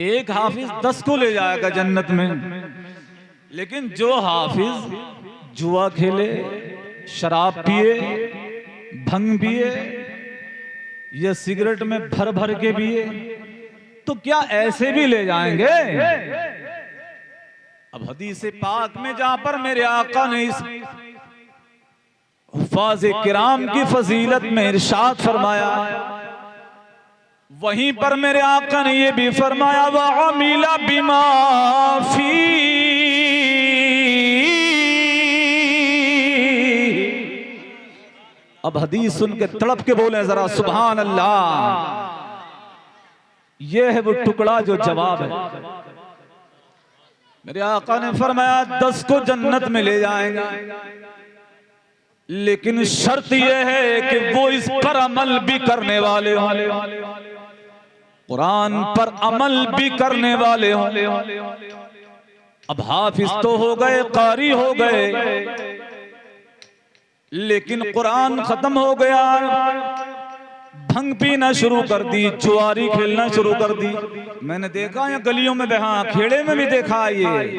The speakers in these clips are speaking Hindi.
एक हाफिज 10 को ले जाएगा जन्नत में, लेकिन जो हाफिज जुआ खेले, शराब पिए, भंग पिए या सिगरेट में भर भर के पिए, तो क्या ऐसे भी ले जाएंगे? अब हदीस पाक में जहां पर मेरे आका ने इस हुफ़ाज़ किराम की फजीलत में इरशाद फरमाया, वहीं पर मेरे आका ने ये भी फरमाया व अमिला बिमा फी, अब हदीस सुन के तड़प के बोले जरा सुभान अल्लाह। ये है वो टुकड़ा जो जवाब है। मेरे आका ने फरमाया 10 को जन्नत में ले जाएंगे, लेकिन शर्त यह है कि वो इस पर अमल भी करने वाले हों, कुरान पर अमल भी करने वाले हों। अब हाफिज तो हो गए, कारी हो गए, लेकिन कुरान खत्म हो गया, भंग पीना शुरू कर दी, जुआरी खेलना शुरू कर दी। मैंने देखा यहाँ गलियों में, हाँ खेड़े में भी देखा ये,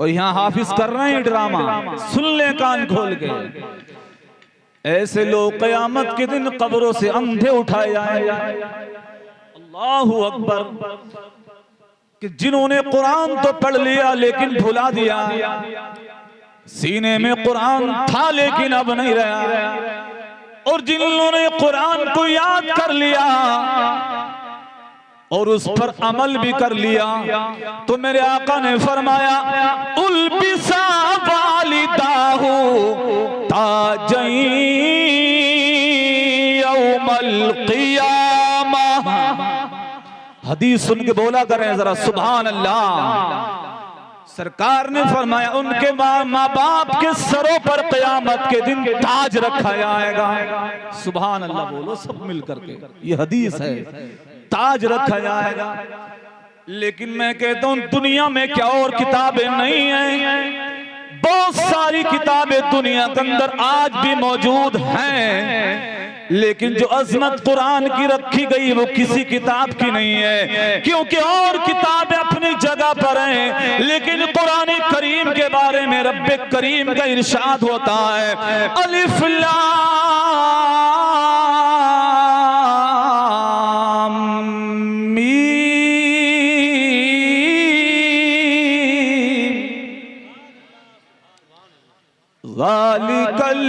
और यहाँ हाफिज कर रहे हैं ड्रामा। सुन ले कान खोल के, ऐसे लोग क़यामत के दिन कब्रों से अंधे उठाए जाएंगे। अल्लाहु अकबर, कि जिन्होंने कुरान तो पढ़ लिया लेकिन भुला दिया, सीने में कुरान था लेकिन अब नहीं रहा, और जिन्होंने कुरान को याद कर लिया और उस पर अमल भी कर लिया, तो मेरे आका ने फरमाया उल्बिसा वालिदाहु ताजई यौमल क़ियामह। हदीस सुन के बोला करें जरा सुभान अल्लाह। सरकार ने फरमाया उनके माँ बाप के सरों पर क़यामत के दिन ताज रखा जाएगा। सुभान अल्लाह बोलो सब मिल करके, ये हदीस है, ताज रखा जाएगा। लेकिन मैं कहता हूं दुनिया में क्या और किताबें नहीं हैं? बहुत सारी किताबें दुनिया के अंदर आज भी मौजूद हैं, लेकिन जो अजमत कुरान की रखी गई वो किसी किताब की नहीं है, क्योंकि और किताबें अपनी जगह पर हैं, लेकिन कुरान करीम के बारे में रब्बे करीम का इरशाद होता है अलिफ लाम मीम ज़ालिकल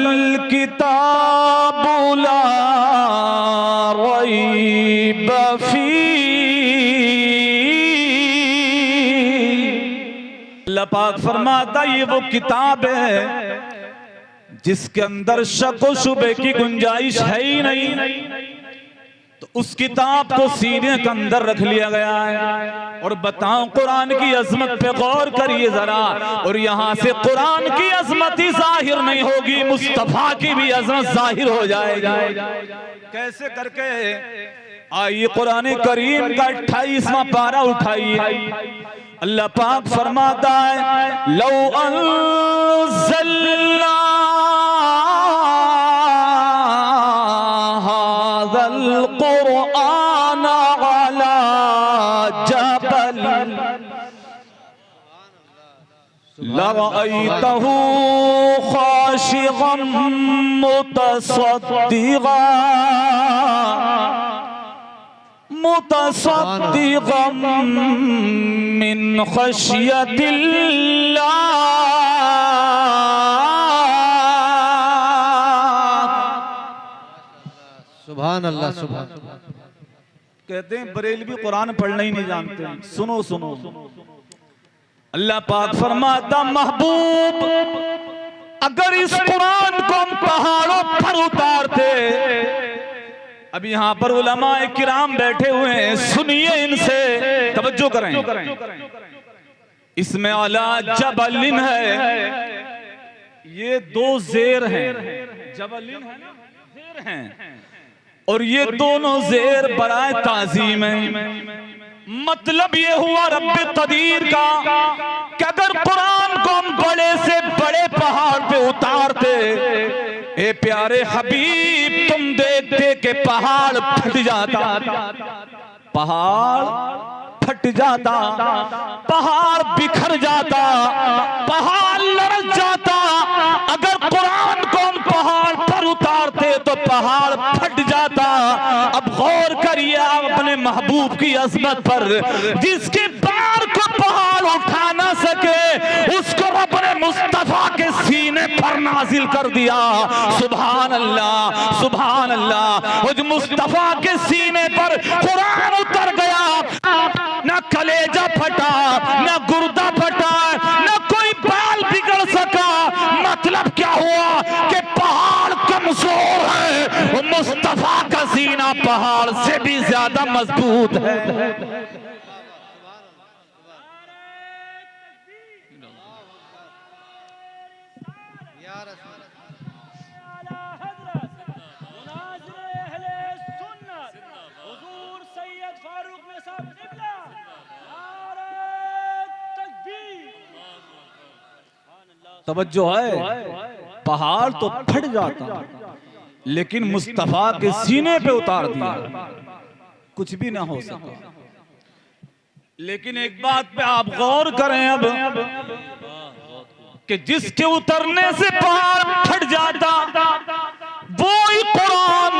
किताबु ला रैब फीह। अल्लाह पाक फरमाता ये वो किताब है जिसके अंदर शक व शुबे की गुंजाइश है ही नहीं, तो उस किताब को सीने के अंदर रख लिया गया है। और बताओ कुरान की अजमत पे गौर करिए जरा, और यहाँ से कुरान की अजमत ही जाहिर नहीं होगी, मुस्तफा की भी अजमत जाहिर हो जाएगी। कैसे करके? आइए कुरान करीम का 28वां पारा उठाइए। अल्लाह पाक फरमाता है लौ अंज़लना हाज़ल कुरआन अला जबल लरअयतहु खाशिअन मुतसद्दिक़न मिन खशियतिल्लाह। सुभान अल्लाह सुभान। कहते हैं बरेलवी कुरान पढ़ना ही नहीं जानते। सुनो सुनो, अल्लाह पाक फरमाता महबूब अगर इस कुरान को हम पहाड़ों पर उतारते, अब यहाँ पर उलमाए किराम बैठे हुए हैं, सुनिए इनसे, तवज्जो करें। इसमें अला जबलिन है, ये 2 जेर हैं, जबलिन है ना, जेर हैं, और ये दोनों जेर बराए ताजीम है। मतलब ये हुआ रब्बे कदीर का कि अगर कुरान को हम बड़े से बड़े पहाड़ पे उतारते, ए प्यारे हबीब तुम देखते कि पहाड़ फट जाता, पहाड़ फट जाता, पहाड़ बिखर जाता, पहाड़ लड़क जाता। अगर कुरान को हम पहाड़ पर उतारते तो पहाड़ फट जाता। अब गौर करिए आप अपने महबूब की अजमत पर, जिसके पैर को पहाड़ उठा ना सके उसको रब ने मुस्तफा के सीने पर नाजिल कर दिया। सुभान अल्लाह, सुभान अल्लाह। उस मुस्तफा के सीने पर कुरान उतर गया। ना कलेजा फटा, ना गुर्दा फटा, ना कोई बाल बिगड़ सका। मतलब क्या हुआ कि पहाड़ कमजोर है, वो मुस्तफा का सीना पहाड़ से भी ज्यादा मजबूत है। तवज्जो है, पहाड़ तो फट जाता लेकिन मुस्तफा के सीने पे उतार दिया, कुछ भी ना हो सका। लेकिन एक बात पे आप गौर करें अब कि जिसके उतरने से पहाड़ फट जाता वो ही कुरान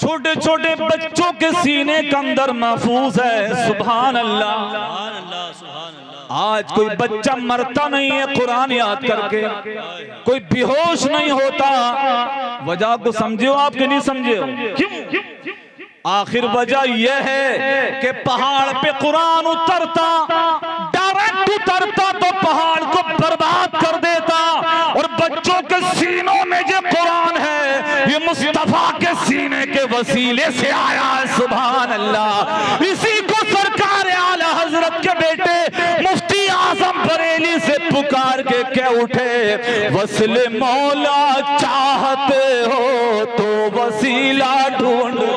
छोटे छोटे बच्चों के सीने के अंदर महफूज है। सुभान अल्लाह, सुभान अल्लाह, सुभान अल्लाह। आज कोई बच्चा मरता नहीं है कुरान याद करके, कोई बेहोश नहीं होता। वजह को समझे हो आप कि नहीं समझे हो? क्यों? आखिर वजह यह है कि पहाड़ पे कुरान उतरता, डायरेक्ट उतरता तो पहाड़ को बर्बाद कर देता। और बच्चों के सीनों में जो कुरान है ये मुस्तफा के सीने के वसीले से आया है। सुभान अल्लाह। इसी को सरकार आला हजरत के बेटे मुफ्ती आजम बरेली से पुकार के क्या उठे, वसीले मौला चाहते हो तो वसीला ढूंढो।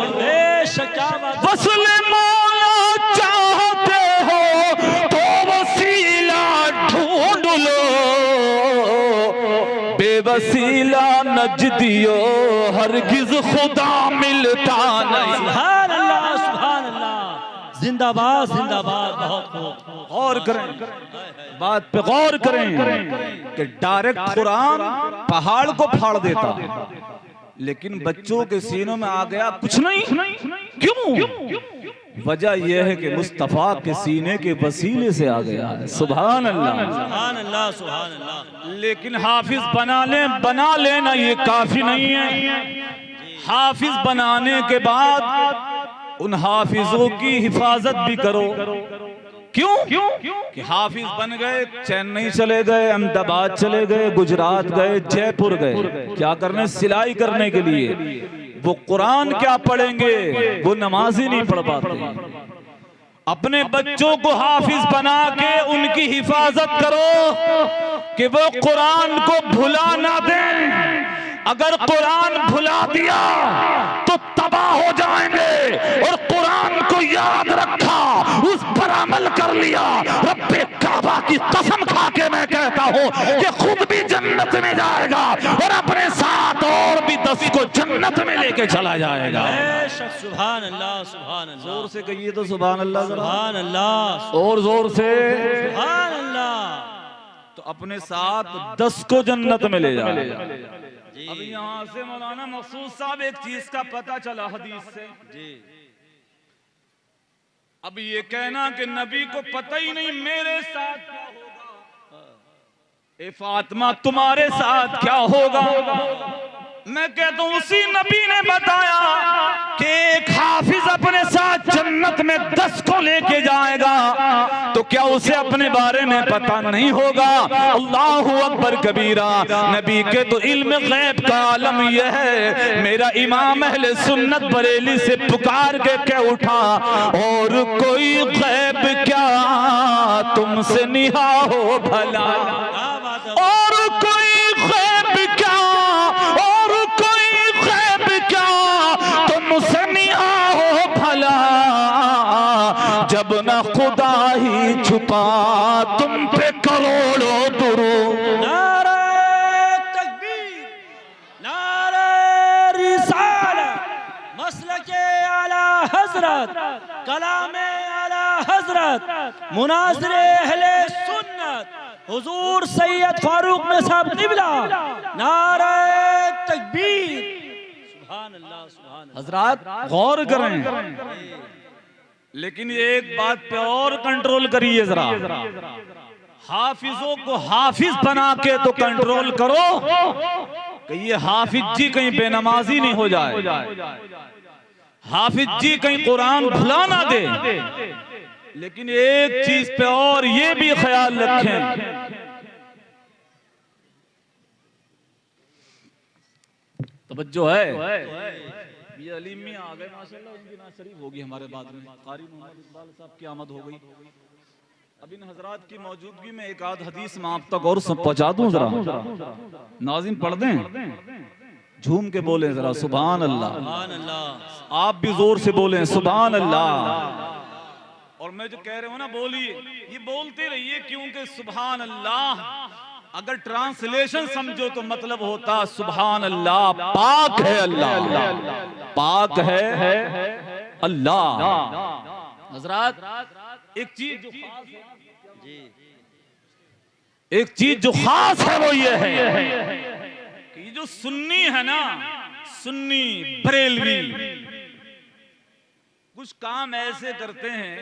वसीले मौला चाहते हो तो वसीला ढूंढ लो, बेवसीला नजदियो हरगिज खुदा मिलता नहीं। सुभान अल्लाह, सुभान अल्लाह। जिंदाबाद, जिंदाबाद। बहुत गौर करें, बात पे गौर करें कि डायरेक्ट कुरान पहाड़ को फाड़ देता लेकिन बच्चों के सीनों में आ गया कुछ नहीं। क्यों? वजह यह है कि मुस्तफा के सीने के वसीले से आ गया है। सुभान अल्लाह, सुभान अल्लाह, सुभान अल्लाह। लेकिन हाफिज बना लेना ये काफी नहीं है। हाफिज बनाने के बाद उन हाफिजों की हिफाजत भी करो। क्यों? कि हाफिज बन गए, चेन्नई चले गए, अहमदाबाद चले गए, गुजरात गए, जयपुर गए, क्या करने? सिलाई करने के लिए। वो कुरान क्या पढ़ेंगे? वो नमाज ही नहीं पढ़ पाते। अपने बच्चों को हाफिज बना के उनकी हिफाजत करो कि वो कुरान को भुला ना दें। अगर कुरान भुला दिया तो तबाह हो जाएंगे। और कुरान को याद रखा, उस पर अमल कर लिया, रब्बे काबा की कसम खा के मैं कहता हूँ कि खुद भी जन्नत में जाएगा और अपने साथ और भी 10 को जन्नत में लेके चला जाएगा। सुभान अल्लाह, सुभान अल्लाह। जोर से कहिए तो सुभान अल्लाह, सुभान अल्लाह, और जोर से सुभान अल्लाह। तो अपने साथ 10 को जन्नत में ले जाएगा। अब यहाँ से मौलाना मकसूद साहब एक चीज का पता चला हदीस से जी। अब ये कहना कि नबी को पता ही नहीं मेरे साथ क्या होगा, ए फातिमा तुम्हारे साथ क्या होगा। मैं कहता हूं उसी नबी ने बताया कि एक हाफिज अपने साथ जन्नत में 10 को लेके जाएगा, तो क्या उसे अपने बारे में पता नहीं होगा? अल्लाहु अकबर कबीरा। नबी के तो इल्म गैब का आलम यह है। मेरा इमाम अहले सुन्नत बरेली से पुकार के क्या उठा, और कोई गैब क्या तुमसे निहा हो भला, और कोई गैब क्या, और कोई गैब क्या तुमसे निहा हो भला, जब न खुदा ही छुपा तुम पे करोड़ों दुरूद। नारे तकबीर, नारे रिसालत, मसलके आला हजरत, कलामे आला हजरत मुनाज़िर अहले सुन्नत हुजूर सैयद फारूक में साहब क़िबला, नारा तकबीर। सुभान अल्लाह, सुभान अल्लाह। हजरात गौर करें, लेकिन ये एक बात पे और कंट्रोल करिए जरा, हाफिजों को हाफिज बना के तो कंट्रोल करो कि ये हाफिज जी कहीं बेनमाजी नहीं हो जाए, हाफिज जी कहीं कुरान भुला ना दे। लेकिन एक चीज पे और ये भी ख्याल रखें, तवज्जो है, ये अलीम में आ गए माशाल्लाह, इनकी नात शरीफ होगी हमारे बाद में, कारी मोहम्मद इकबाल साहब की आमद हो गई। अब इन हजरात की मौजूदगी में एक आध हदीस मैं आप तक और पहुंचा दूं जरा, नाज़िम पढ़ दें, झूम के बोले जरा सुभान अल्लाह, सुभान अल्लाह। आप भी जोर से बोलें सुभान अल्लाह। और मैं जो कह रहे हूं ना बोलिए, ये बोलते रहिए, क्योंकि सुभान अल्लाह अगर ट्रांसलेशन समझो तो मतलब होता सुभान अल्लाह पाक है अल्लाह, पाक है अल्लाह। हजरात एक चीज जो खास है, एक चीज जो खास है वो ये है कि जो सुन्नी है ना, सुन्नी बरेलवी कुछ काम ऐसे करते हैं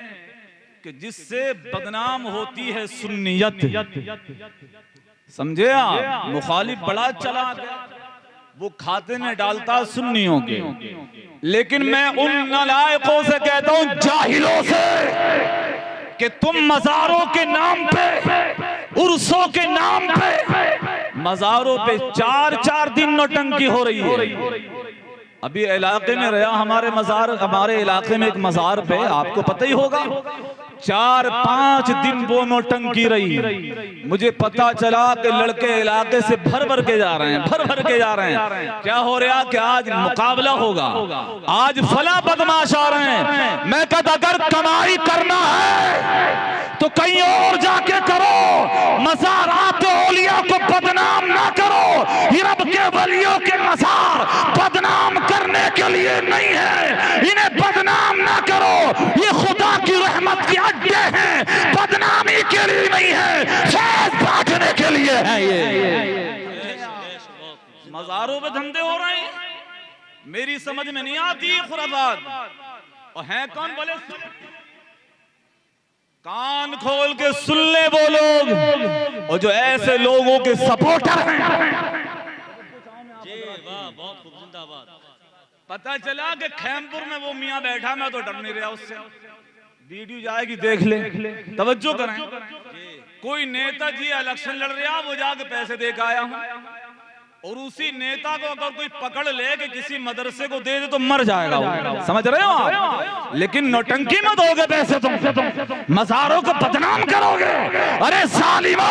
कि जिससे बदनाम होती है सुन्नियत। समझे आप? मुखालिफ बड़ा चला गया, वो खाते में डालता सुन्नियों के। लेकिन मैं उन नालायकों से कहता हूं, जाहिलों से, कि तुम मज़ारों के नाम पे, उर्सों के नाम पे, मज़ारों पे 4-4 दिन नौटंकी हो रही है। अभी इलाके में रहा हमारे मज़ार, हमारे इलाके में एक मज़ार पे आपको पता ही होगा, 4-5 दिन वो नौटंकी रही। मुझे पता चला कि लड़के इलाके से भर भर के जा रहे हैं, भर भर के जा रहे हैं। क्या हो रहा कि आज मुकाबला होगा, आज फला बदमाश आ रहे हैं। मैं कहता अगर कमाई करना है तो कहीं और जाके करो, मज़ारात औलिया को बदनाम ना करो। ये रब के वलियों के मज़ार बदनाम करने के लिए नहीं है, इन्हें बदनाम ना करो। ये खुदा की रहमत के अड्डे हैं, बदनामी के लिए नहीं है, फैज़ बांटने के लिए है। ये मज़ारों पे धंधे हो रहे हैं, मेरी समझ में नहीं आती खुराफात। और हैं कौन बोले, कान खोल के सुन ले वो लोग, और जो ऐसे लोगों के सपोर्टर हैं। जी वाह, बहुत खूब, जिंदाबाद। पता चला कि खैमपुर में वो मियाँ बैठा, मैं तो डर नहीं रहा उससे। वीडियो जाएगी देख ले, तवज्जो करें। कोई नेता जी इलेक्शन लड़ रहा, वो जाके पैसे दे के आया हूं, और उसी नेता को अगर कोई पकड़ ले कि किसी मदरसे को दे दे तो मर जाएगा वो। समझ रहे हो आप? लेकिन नौटंकी मत दोगे पैसे, तुम मज़ारों को बदनाम करोगे। अरे सालिमा,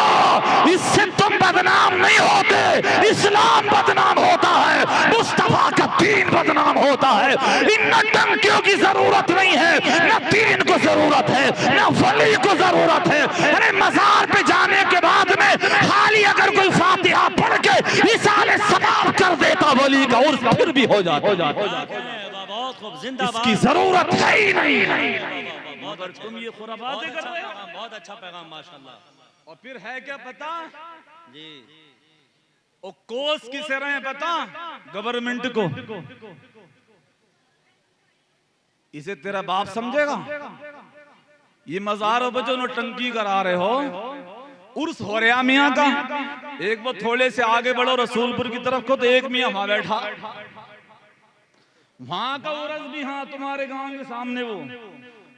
इससे तुम बदनाम नहीं होते, इस्लाम बदनाम होता है, मुस्तफा का दीन बदनाम होता है। इन नौटंकियों की जरूरत नहीं है, न दीन को जरूरत है, न वली को जरूरत है। अरे मज़ार पे जाने के बाद में खाली अगर कोई फातिहा पढ़ के इसाले सवाब कर देता वली का, और फिर भी हो जाता। बहुत खूब, जिंदाबाद। इसकी जरूरत है ही नहीं। मगर तुम ये खुराफातें कर रहे हो, बहुत अच्छा पैगाम माशाल्लाह। और फिर है क्या पता, जी और कोस किसे रहे हैं पता, गवर्नमेंट को। इसे तेरा बाप समझेगा? ये मज़ारों पर जो नौटंकी करा रहे हो, उर्स हो रहा मियाँ का, एक वो थोड़े से आगे बढ़ो रसूलपुर की तरफ को, तो एक मियाँ वहां बैठा, वहां का उर्स भी, हाँ तुम्हारे गांव के सामने वो,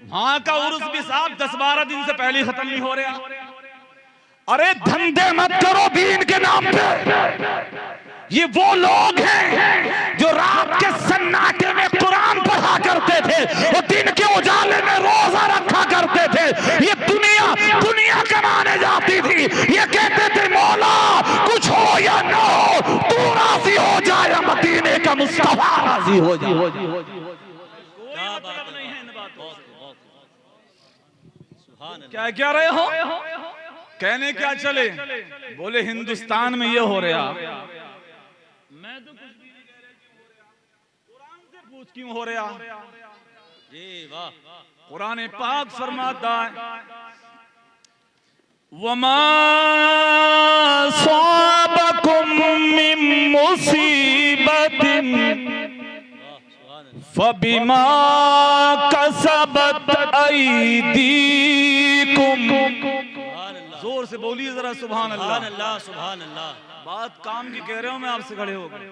वहां का उर्स भी साहब 10-12 दिन से पहले खत्म नहीं हो रहा। अरे धंधे मत करो दीन के नाम पे। ये वो लोग हैं जो रात के सन्नाटे में कुरान पढ़ा करते थे, और दिन के उजाले में रोजा रखा करते थे। ये दुनिया कमाने जाती थी, ये कहते थे मौला कुछ हो या ना हो, तू राजी हो जाए, या मदीने का मुस्तफा राजी हो जाए। क्या बात नहीं है इन बातों से। सुभान अल्लाह। क्या क्या रहे हो, कहने क्या चले, बोले हिंदुस्तान में ये हो रहा, मैं तो कुछ भी नहीं कह रहा कि हो रहा, कुरान से पूछ क्यों हो रहा। जी वाह। कुरान पाक फरमाता है वमा साबकुम मिन मुसीबतिन फबिमा कसबत ऐदीकुम। जोर से बोलिए जरा सुभान अल्लाह। सुभान अल्लाह, सुभान अल्लाह। बात काम की कह रहे हो, मैं आपसे खड़े हो गए।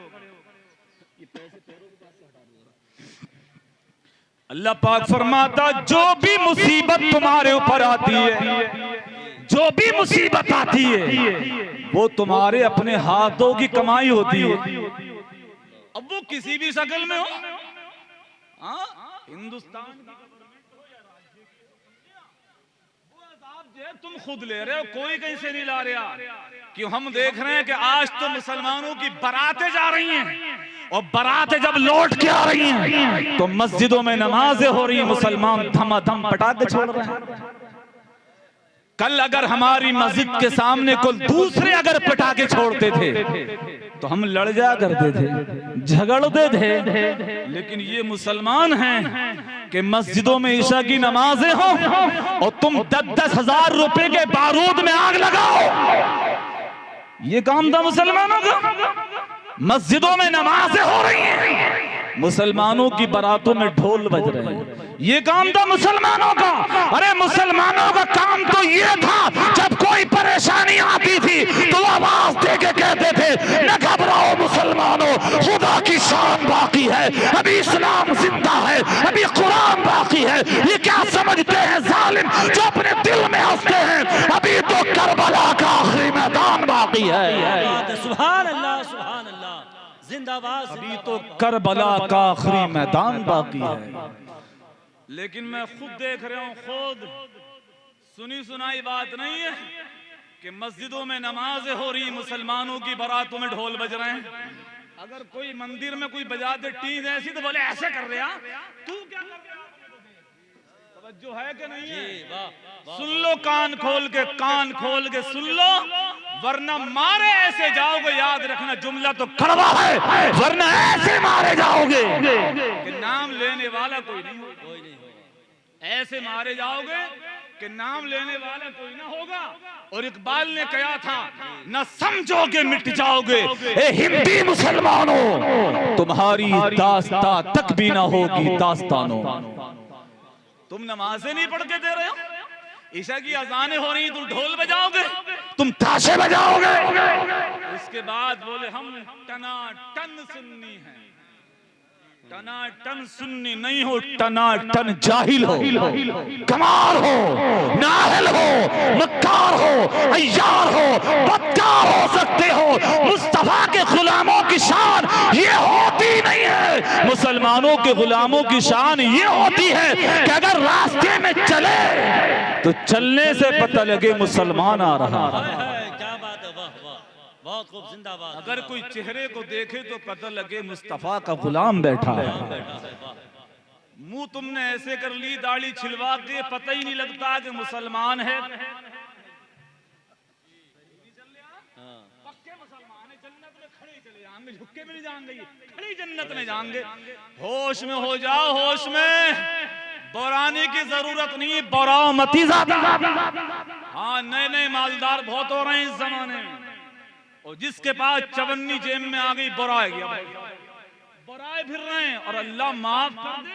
अल्लाह पाक फरमाता जो भी मुसीबत तुम्हारे ऊपर आती है, जो भी मुसीबत आती है, वो तुम्हारे अपने हाथों की कमाई होती है। अब वो किसी भी शक्ल में हो, हाँ, हिंदुस्तान की तुम खुद ले रहे हो, कोई कहीं से नहीं ला रहा। क्यों? हम देख रहे हैं कि आज तो मुसलमानों की बारातें जा रही हैं, और बारातें जब लौट के आ रही हैं तो मस्जिदों में नमाजें हो रही हैं, मुसलमान धमाधम पटाखे छोड़ रहे हैं। कल अगर हमारी मस्जिद के सामने कोई दूसरे अगर पटाखे छोड़ते थे तो हम लड़ जा करते थे, झगड़ते थे। लेकिन ये मुसलमान हैं कि मस्जिदों में ईशा की नमाजें हो और तुम 10-10 हजार रुपए के बारूद में आग लगाओ। ये काम था मुसलमानों का। मस्जिदों में नमाजें हो रही हैं, मुसलमानों की बारातों में ढोल बज रहे हैं। ये काम था मुसलमानों का। अरे मुसलमानों का काम तो ये था, जब कोई परेशानी आती थी तो आवाज दे के कहते थे न घबराओ मुसलमानों, खुदा की शान बाकी है, अभी इस्लाम जिंदा है, अभी कुरान बाकी है। ये क्या समझते हैं जालिम जो अपने दिल में हंसते हैं, अभी तो करबला का आखिरी मैदान बाकी है। सुभान अल्लाह, सुभान अल्लाह, जिंदाबाद। अभी तो करबला का आखिरी मैदान बाकी है। लेकिन मैं खुद देख रहा हूं, खुद सुनी सुनाई बात नहीं है कि मस्जिदों में नमाजें हो रही, मुसलमानों की बारातों में ढोल बज रहे हैं। अगर कोई मंदिर में कोई बजा दे टीज ऐसी तो बोले ऐसे कर रहे हैं, तू क्या कर रहा? तवज्जो है कि नहीं है? सुन लो, कान खोल के सुन लो, वरना मारे ऐसे जाओगे। याद रखना जुमला तो कड़वा है, वरना ऐसे मारे जाओगे कि नाम लेने वाला कोई नहीं होगा। ऐसे मारे जाओगे कि नाम लेने वाला कोई ना होगा। और इकबाल ने कहा था न समझोगे मिट जाओगे, ए हिंदी मुसलमानों, तुम्हारी दास्तां तक भी ना होगी दास्तानों। तुम नमाजें नहीं पढ़ के दे रहे हो, ईशा की अजानें हो रही, तुम ढोल बजाओगे, तुम ताशे बजाओगे। इसके बाद बोले हम टनाटन सुन्नी हैं। टनाटन सुन्नी नहीं हो, टनाटन जाहिल हो, कमाल हो, नाहल हो, मक्कार हो, अय्यार हो, बदकार हो सकते हो। मुस्तफा के गुलामों की शान ये होती नहीं है। मुसलमानों के गुलामों की शान ये होती है कि अगर रास्ते में चले तो चलने से पता लगे मुसलमान आ रहा है। क्या बात है, वाह वाह, बहुत खूब, जिंदाबाद। अगर कोई चेहरे को देखे तो पता लगे मुस्तफा का गुलाम बैठा है। मुंह तुमने ऐसे कर ली, दाढ़ी छिलवा के, पता ही नहीं लगता कि मुसलमान है। पक्के मुसलमान है, जन्नत में खड़े चले जाएंगे, झुक्के में नहीं जाएंगे, खड़ी जन्नत में जाएंगे। होश में हो जाओ, होश में। बोराने की जरूरत नहीं, बोराओ मती ज्यादा। हाँ, नए नए मालदार बहुत हो रहे हैं इस जमाने में, और जिसके पास चवन्नी जेब में आ गई बोराए गया, बोराए फिर रहे हैं। और अल्लाह माफ कर दे,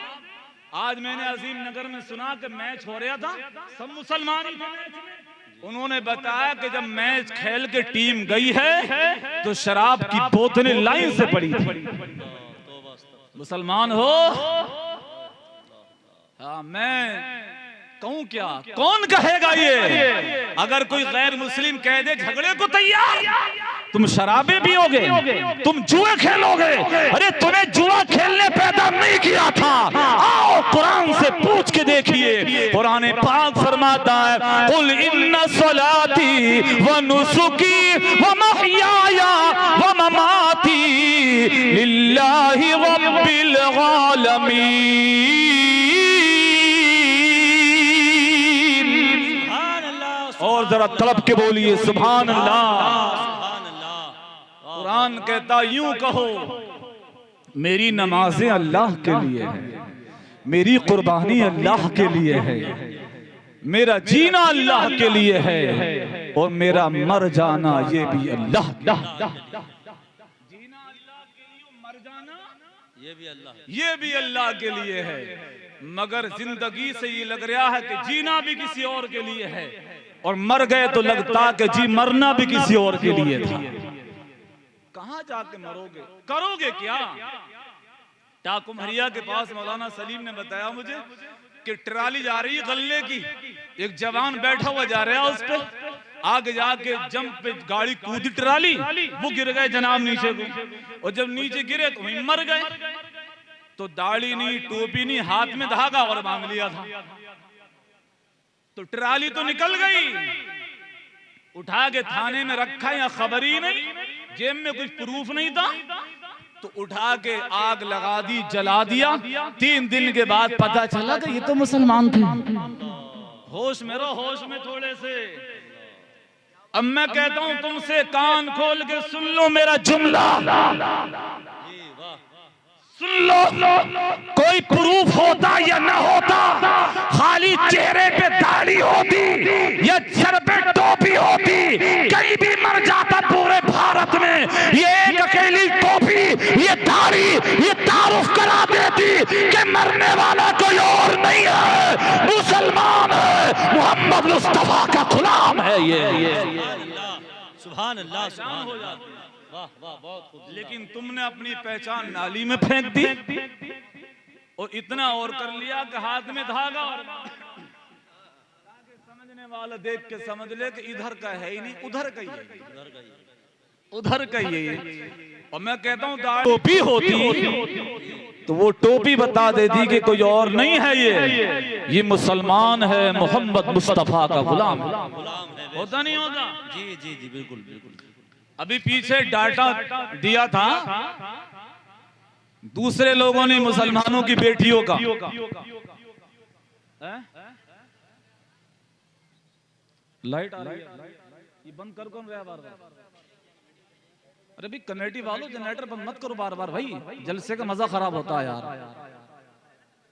आज मैंने अजीम नगर में सुना कि मैच हो रहा था, सब मुसलमान ही थे। उन्होंने बताया कि जब मैच खेल के टीम गई है तो शराब की बोतलें लाइन से पड़ी थी। मुसलमान हो? हाँ, मैं कहूं क्या, कौन कहेगा ये? अगर कोई गैर मुस्लिम कह दे झगड़े को तैयार, तुम शराबे पियोगे, तुम जुए खेलोगे। अरे तुम्हें जुआ खेलने पैदा नहीं किया था। आओ कुरान से पूछ के देखिए, कुरान पाक फरमाता है कुल इन्ना सलाती व नुसुकी व महयाया व ममाती लिल्लाहि रब्बिल आलमीन। और जरा तड़प के बोलिए सुभान अल्लाह। कुरान कहता यूं कहो मेरी नमाजें अल्लाह के लिए हैं, मेरी कुर्बानी अल्लाह के लिए है, मेरा जीना अल्लाह के लिए है, और मेरा मर जाना ये भी अल्लाह। जीना अल्लाह के लिए, मर जाना ये भी अल्लाह के लिए है। मगर जिंदगी से ये लग रहा है कि जीना भी किसी और के लिए है, और मर गए तो लगता कि जी मरना भी किसी और के लिए था। कहां जाके मरोगे, करोगे क्या? टाकुमहरिया के पास मौलाना सलीम ने बताया मुझे कि ट्राली जा रही है गल्ले की, एक जवान बैठा हुआ जा रहा है उस पे, आगे जाके जंप पे गाड़ी कूदी ट्राली, वो गिर गए जनाब नीचे को, और जब नीचे गिरे तो वहीं मर गए। तो दाढ़ी नहीं, टोपी नहीं, हाथ में धागा और बांध लिया था। तो ट्राली तो निकल गई, उठा के थाने में रखा, या खबर ही नहीं, जेब में कुछ प्रूफ नहीं था, तो उठा के आग लगा दी, जला दिया। 3 दिन के बाद पता चला कि ये तो मुसलमान थे। होश में रहो, होश में थोड़े से। अब मैं कहता हूं तुमसे, कान खोल के सुन लो मेरा जुमला, सुन लो। कोई प्रूफ होता या ना होता, खाली चेहरे पे दाढ़ी होती या सर पे टोपी होती, कहीं भी मर जाता पूरे भारत में। ये एक अकेली टोपी, ये दाढ़ी, ये तारुफ करा देती कि मरने वाला कोई और नहीं है, मुसलमान है, मोहम्मद मुस्तफा का गुलाम है। ये सुभान अल्लाह, सुभान अल्लाह, वाह वाह, बहुत खूब। लेकिन तुमने अपनी पहचान नाली में फेंक दी, और इतना और कर लिया कि हाथ में धागा, और समझने वाला देख के समझ ले कि इधर का है ही नहीं, उधर का ही है, उधर का ही है। और मैं कहता हूँ टोपी होती तो वो टोपी बता देती कि कोई और नहीं है, ये मुसलमान है, मोहम्मद मुस्तफा का गुलाम है। होता नहीं होता? जी जी जी, बिल्कुल बिल्कुल। अभी पीछे डाटा दिया था दूसरे लोगों ने मुसलमानों की बेटियों का, लाइट आ रही है, ये बंद कर कौन रहा है बार बार? अरे भाई कमेटी वालों, जनरेटर बंद मत करो बार बार भाई, जलसे का मजा खराब होता है यार।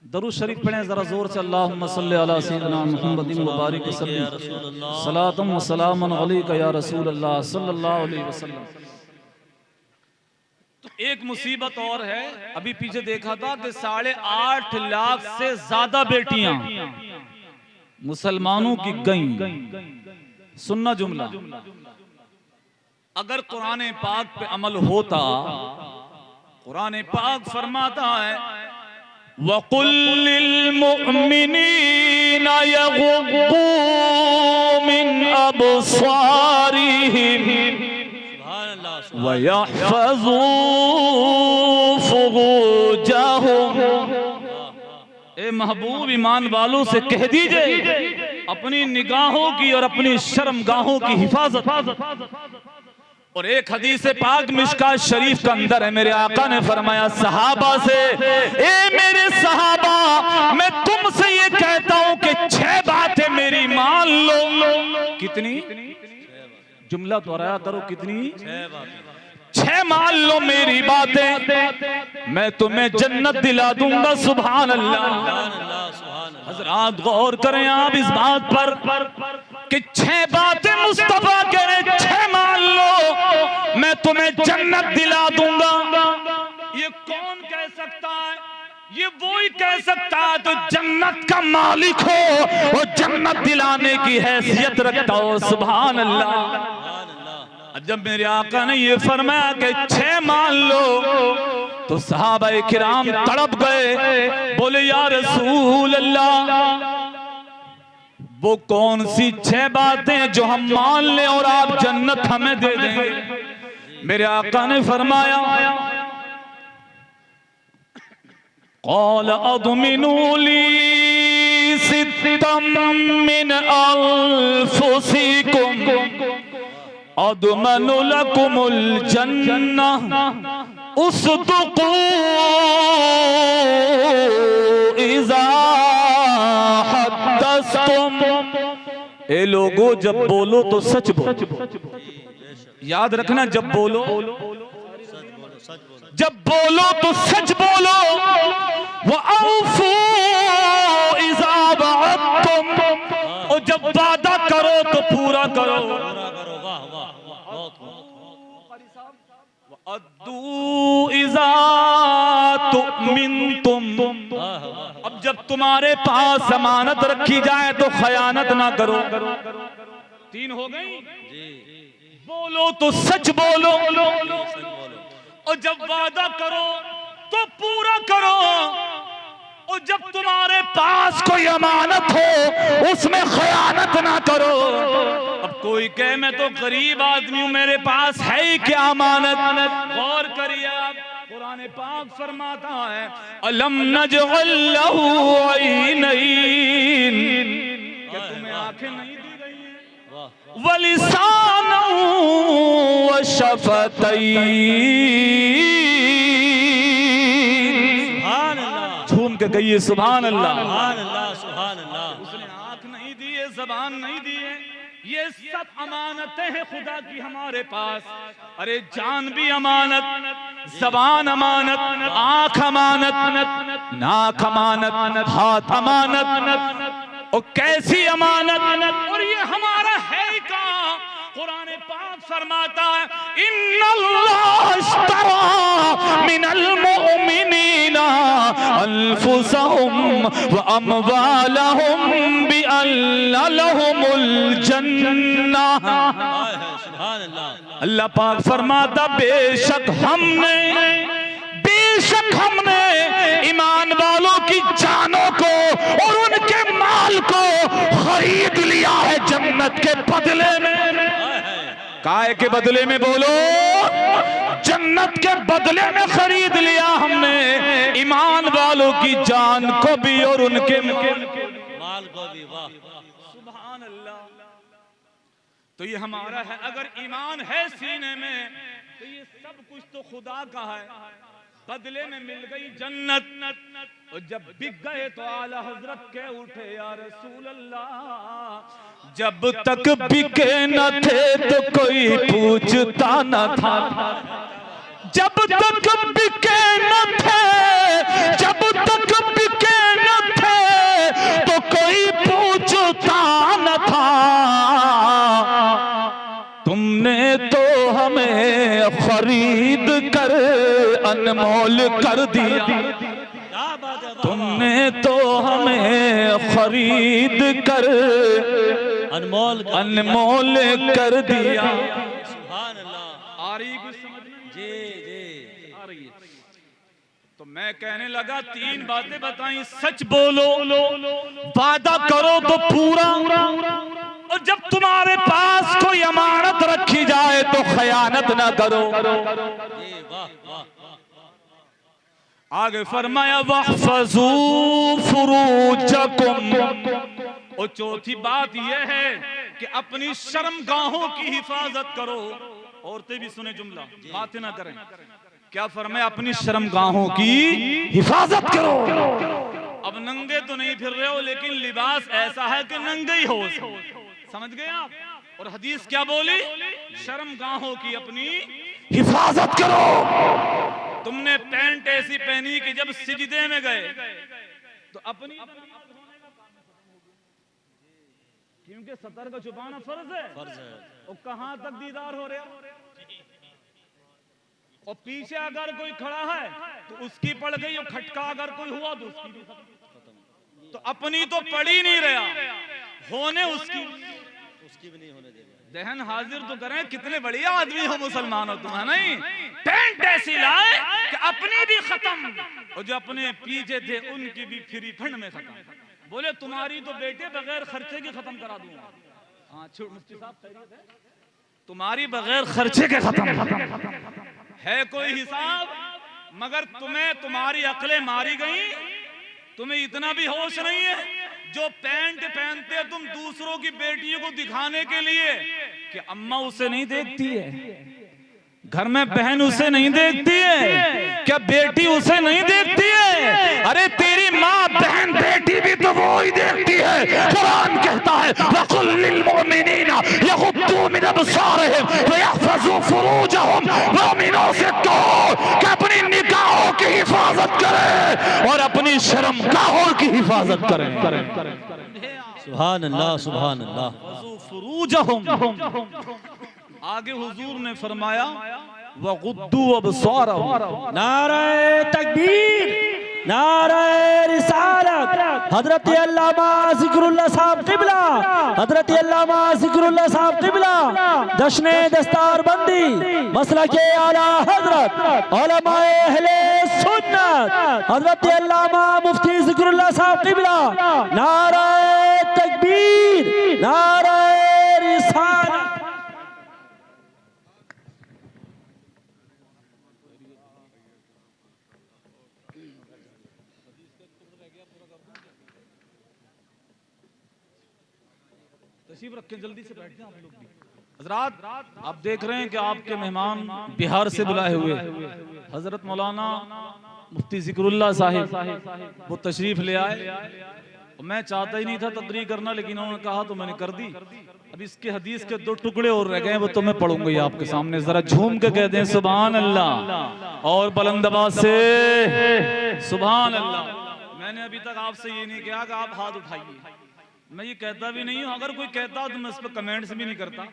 दरूद शरीफ पढ़ें जरा जोर से, अल्लाहुम्मा सल्ली अला सय्यिदिना मुहम्मदिन व बारिक वसल्लम, सलातुम व सलामुन अलैका या रसूल अल्लाह सल्लल्लाहु अलैहि वसल्लम। तो एक मुसीबत और है, अभी पीछे देखा था कि 8.5 लाख से ज्यादा बेटियां मुसलमानों की गईं। सुनना जुमला, अगर कुरान पाक पे अमल होता, कुरान पाक फरमाता है वकुल्लिल मुमिनीना यगुद्दू मिन अबसारिहिम वयहफज़ू फुरूजहुम। ए महबूब, ईमान वालों से कह दीजिए अपनी निगाहों की और अपनी शर्मगाहों की हिफाजत। और एक हदीस पाक मिशकात शरीफ का अंदर है, मेरे आका ने फरमाया सहाबा से, ए मेरे सहाबा, मैं तुमसे ये कहता हूं कि 6 बातें मेरी मान लो। कितनी? जुमला दोहराया करो, कितनी? 6 मान लो मेरी बातें, मैं तुम्हें जन्नत दिला दूंगा। सुभान अल्लाह। हजरात गौर करें आप इस बात पर कि 6 बातें मुस्तफा कह रहे, 6 मान लो मैं तुम्हें जन्नत दिला दूंगा। ये कौन कह सकता है? ये वो ही कह सकता है तो जन्नत का मालिक हो और जन्नत दिलाने की हैसियत रखता हो। सुभान अल्लाह। जब मेरे आका ने ये फरमाया कि 6 मान लो, तो सहाबाए किराम तड़प गए, बोले या रसूल अल्लाह, वो कौन सी 6 बातें जो हम मान लें और आप जन्नत हमें दे देंगे? मेरे आका ने फरमाया क़ाल अदमिनूली सित्तम मिन अनफुसिकुम अदमनु लकुमुल जन्नह उसदुक़ू इज़ा हद्दस्तुम। ए लोगो, जब बोलो तो सच बोलो। याद रखना, जब बोलो, जब बोलो तो सच बोलो, वअफ़ू इज़ा वअदतुम, और जब वादा करो तो पूरा करो। पूरा करो, वाह वाह वाह, बहुत वअद्दू इज़ा तुमिनतुम, अब जब तुम्हारे पास अमानत रखी जाए तो खयानत ना करो। 3 हो गई। बोलो तो सच बोलो, और जब वादा करो तो पूरा करो, और जब तुम्हारे पास कोई अमानत हो उसमें खयानत ना करो। अब कोई कहे मैं तो गरीब आदमी हूं, मेरे पास है ही क्या अमानत? गौर करिए आप, कुरान पाक फरमाता है अलम नजअल लहू ऐनैन, क्या तुम्हें आंखें नहीं दी गई हैं? वलिसानन व शफतैन, झूम के कहिए सुभान अल्लाह। सुभान अल्लाह, सुभान अल्लाह। उसने आंख नहीं दी है, जबान नहीं दी है, ये सब अमानतें हैं खुदा की हमारे पास। अरे जान भी अमानत, जबान अमानत, आंख अमानत, नाक अमानत, हाथ अमानत, और कैसी अमानत, और ये हमारा है ही कहाँ? कुरान पाक फरमाता है इन्नल्लाह इश्तरा मिनल मुमिनीना अनफुसहुम व अमवालहुम बिअन्ना लहुमुल जन्नह। सुभान अल्लाह। अल्लाह पाक फरमाता बेशक हमने ईमान वालों की जानों को और उनके माल को खरीद लिया है जन्नत के बदले में। काय के बदले में? बोलो, जन्नत के बदले में खरीद लिया हमने ईमान वालों की जान को भी और उनके माल को भी। वाह सुभान अल्लाह। तो ये हमारा है। अगर ईमान है सीने में तो ये सब कुछ तो खुदा का है, बदले में मिल गई जन्नत। और जब बिक गए तो आला हजरत के उठे या रसूल अल्लाह, जब तक बिके न थे तो कोई पूछता न था, जब तक बिके न थे, जब तक बिके न थे तो कोई पूछता न था। तुमने तो हमें खरीद कर अनमोल कर दिया, तुमने तो हमें खरीद कर अनमोल कर दिया। सुभान अल्लाह। आ रही कुछ समझ में? जी जी आ रही है। तो मैं कहने लगा 3 बातें बताई। सच बोलो, वादा करो तो पूरा, और जब तुम्हारे पास कोई अमानत रखी जाए तो खयानत ना करो। जी, वाह वाह। आगे फरमाया वहफज़ू फुरूजकुम, और चौथी बात यह है कि अपनी शर्मगाहों की हिफाजत करो। औरतें भी सुने जुमला, बातें ना करें। क्या फरमाया? अपनी शर्मगाहों की हिफाजत करो। अब नंगे तो नहीं फिर रहे हो, लेकिन लिबास ऐसा है कि नंगे ही हो, समझ गए आप? और हदीस क्या बोली? शर्मगाहों की अपनी हिफाजत करो। तुमने पैंट ऐसी पहनी कि जब सिजदे में गए तो अपनी, क्योंकि सतर का छुपाना फर्ज है। और कहां तक दीदार हो रहा, और पीछे अगर कोई खड़ा है तो उसकी पड़ गई, और खटका अगर कोई हुआ तो उसकी भी खत्म। तो अपनी तो पड़ ही नहीं रहा, होने उसकी भी नहीं होने देगा। दहन हाजिर तो करें, कितने बढ़िया आदमी हो मुसलमानों तुम, है नहीं? पैंट ऐसी लाए कि अपनी भी खत्म, और जो अपने पीछे थे उनकी भी फ्री फंड में खत्म। बोले तुम्हारी तो बेटे बगैर खर्चे के खत्म करा दूंगा। हाँ मुफ्ती साहब खैरियत है? तुम्हारी बगैर खर्चे के खत्म है कोई हिसाब? मगर तुम्हें तुम्हारी अकलें मारी गई, तुम्हें इतना भी होश नहीं है। जो पैंट पहनते तुम दूसरों की बेटियों को दिखाने के लिए कि अम्मा उसे नहीं देखती है, घर में बहन उसे नहीं देखती है क्या? बेटी उसे नहीं देखती है? अरे तेरी माँ बहन बेटी भी तो वो ही देखती है। कुरान कहता है वकुल लिल मोमिनीना यगुद्दू मिन अबसारिहिम व यहफज़ू फुरूजहुम। मोमिनों से कहो कि अपनी निगाहों की हिफाजत करें और अपनी शर्मगाहों की हिफाजत करें। सुभान अल्लाह, सुभान अल्लाह। फुरूजहुम। आगे हुजूर ने फरमाया वगुद्दू अबसारहुम। नारे तकबीर, नारे रिसालत। हजरत अल्लामा ज़िक्रुल्लाह साहब क़िबला, हजरत अल्लामा ज़िक्रुल्लाह साहब क़िबला जश्न दस्तार बंदी मसलके आला हजरत उलमाए अहले सुन्नत हजरत अल्लामा मुफ्ती ज़िक्रुल्लाह साहब क़िबला। नारे तकबीर, नारे रिसालत। तशरीफ रखें, जल्दी से बैठ जाएं आप लोग भी। हजरात आप देख रहे हैं कि आपके मेहमान बिहार से बुलाए हुए हजरत मौलाना मुफ्ती ज़िक्रुल्लाह साहिब वो तशरीफ ले आए। मैं चाहता ही नहीं था तकरीर करना, लेकिन उन्होंने कहा तो मैंने कर दी। अब इसके हदीस के 2 टुकड़े और रह गए, वो तो मैं पढ़ूंगा आपके सामने। जरा झूम के कहते हैं सुभान अल्लाह और बुलंद आवाज से सुभान अल्लाह। मैंने अभी तक आपसे ये नहीं कहा कि आप हाथ उठाइए, मैं ये कहता भी नहीं हूं। अगर कोई कहता तो मैं इस पर कमेंट्स भी नहीं करता,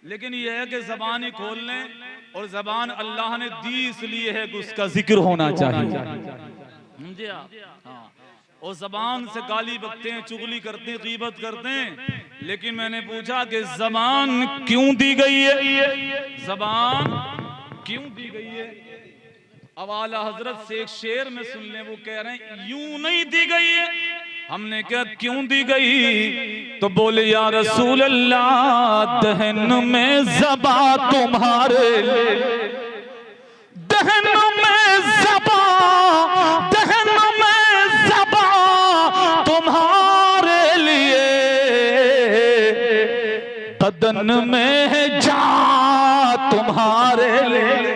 लेकिन ये है कि जबान ही खोल लें, और जबान अल्लाह ने दी इसलिए है कि उसका जिक्र होना चाहिए। समझे आप? हाँ, और जबान से गाली बकते हैं, चुगली करते हैं, गीबत करते हैं, लेकिन मैंने पूछा कि जबान क्यों दी गई है? जबान क्यों दी गई है? अब आला हजरत से एक शेर में सुन ले, वो कह रहे हैं यूं नहीं दी गई है। हमने क्या क्यों दी गई? तो बोले या रसूल अल्लाह दहन में ज़बा तुम्हारे, दहन में ज़बा, दहन में ज़बा तुम्हारे लिए, कदन में जा तुम्हारे लिए,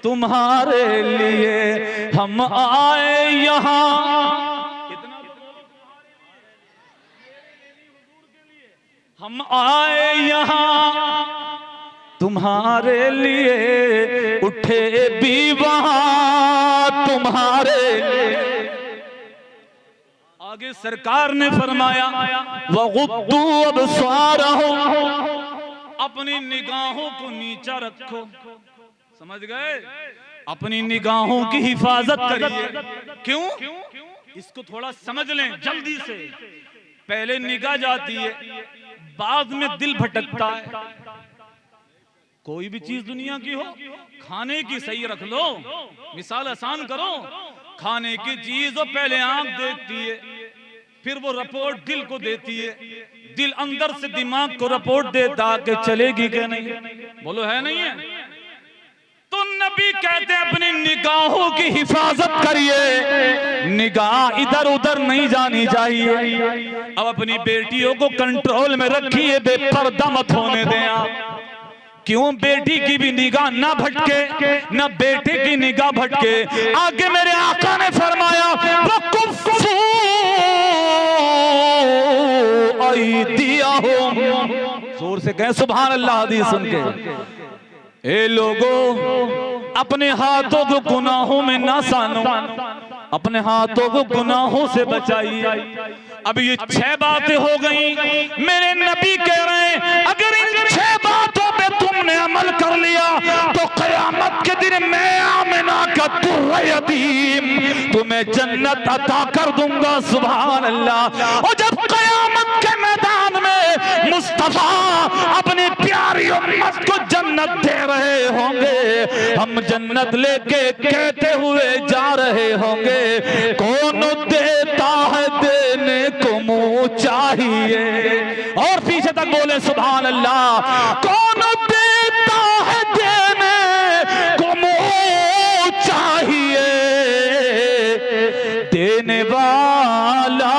तुम्हारे लिए हम आए यहाँ। हम आए यहाँ तुम्हारे लिए, उठे भी वहां तुम्हारे लिए। आगे सरकार ने फरमाया वगुद्दू अबसारहुम, अपनी निगाहों को नीचा रखो। समझ गए? अपनी निगाहों की हिफाजत करिए। क्यों? इसको थोड़ा समझ लें जल्दी से। पहले निगाह जाती है, बाद में दिल भटकता है। कोई भी चीज दुनिया की हो, खाने की सही रख लो, मिसाल आसान करो। खाने की चीज हो पहले आंख देखती है, फिर वो रिपोर्ट दिल को देती है, दिल अंदर से दिमाग को रिपोर्ट देता कि चलेगी क्या नहीं। बोलो है नहीं है? तो नबी कहते हैं अपनी निगाहों की हिफाजत करिए, निगाह इधर उधर नहीं जानी चाहिए। अब अपनी बेटियों को कंट्रोल में रखिए, बेपर्दा मत होने दें आप। क्यों? बेटी की भी निगाह ना भटके, ना बेटे की निगाह भटके। आगे मेरे आका ने फरमाया वकुफ्फू अयदियहुम, जोर से कहें सुभान अल्लाह। हदीस सुन के ए लोगों, अपने हाथों को गुनाहों में ना सानो, अपने हाथों को गुनाहों से बचाइए। अब ये 6 बातें हो गई। मेरे नबी कह रहे हैं अगर इन 6 बातों पे तुमने अमल कर लिया तो क़यामत के दिन मैं आमिना का दुर्र यतीम तुम्हें जन्नत अता कर दूंगा। सुभान अल्लाह। और जब क़यामत के मैदान में मुस्तफा अपनी प्यारी उम्मत को जन्नत दे रहे होंगे, हम जन्नत लेके कहते हुए जा रहे होंगे, कौन देता है देने को मुंह चाहिए। और पीछे तक बोले सुभान अल्लाह। कौन देता है देने को मुंह चाहिए, देने वाला